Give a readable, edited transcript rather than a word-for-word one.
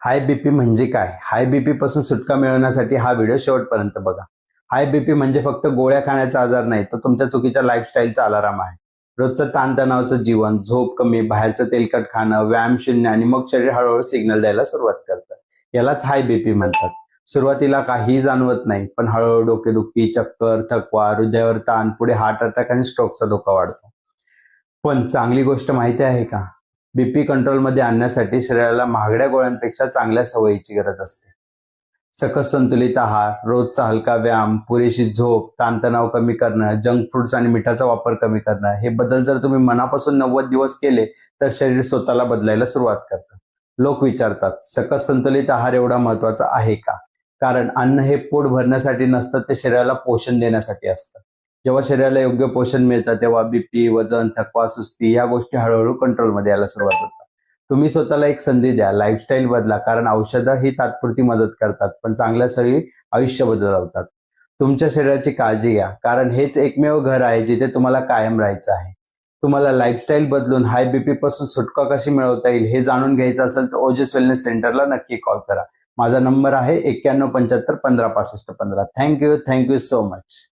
High BP म्हणजे काय? High BP पासून सुटका मिळवण्यासाठी हा व्हिडिओ शेवटपर्यंत बघा. हाय बीपी म्हणजे फक्त गोळ्या खाण्याचा आजार नाही, तर तुमच्या चुकीच्या लाईफस्टाईलचा अलाराम आहे. रोजचं ताणतणावाचं जीवन, झोप कमी, बाहेरचं तेलकट खाणं, व्यायाम शून्य आणि मग शरीर हळूहळू सिग्नल द्यायला सुरुवात करतं. यालाच हाय बीपी म्हणतात. सुरुवातीला काहीही जाणवत नाही, पण हळूहळू डोकेदुखी, चक्कर, थकवा, हृदयावर ताण, पुढे हार्ट अटॅक आणि स्ट्रोकचा धोका वाढतो. पण चांगली गोष्ट माहिती आहे का? बीपी कंट्रोलमध्ये आणण्यासाठी शरीराला महागड्या गोळ्यांपेक्षा चांगल्या सवयीची गरज असते. सकस संतुलित आहार, रोजचा हलका व्यायाम, पुरेशी झोप, ताणतणाव कमी करणं, जंक फूड्स आणि मिठाचा वापर कमी करणं, हे बदल जर तुम्ही मनापासून 90 दिवस केले तर शरीर स्वतःला बदलायला सुरुवात करतं. लोक विचारतात, सकस संतुलित आहार एवढा महत्वाचा आहे का? कारण अन्न हे पोट भरण्यासाठी नसतं, ते शरीराला पोषण देण्यासाठी असतं. जेव्हा शरीराला योग्य पोषण मिळतं तेव्हा बीपी, वजन, थकवा, सुस्ती या गोष्टी हळूहळू कंट्रोलमध्ये यायला सुरुवात होतात. तुम्ही स्वतःला एक संधी द्या, लाईफस्टाईल बदला, कारण औषधं ही तात्पुरती मदत करतात, पण चांगल्या सवयी आयुष्य बदलवतात. तुमच्या शरीराची काळजी घ्या, कारण हेच एकमेव घर आहे जिथे तुम्हाला कायम राहायचं आहे. तुम्हाला लाईफस्टाईल बदलून हाय बीपी पासून सुटका कशी मिळवता येईल हे जाणून घ्यायचं असेल तर ओजस वेलनेस सेंटरला नक्की कॉल करा. माझा नंबर आहे 9175 15 65 15. Thank you so much.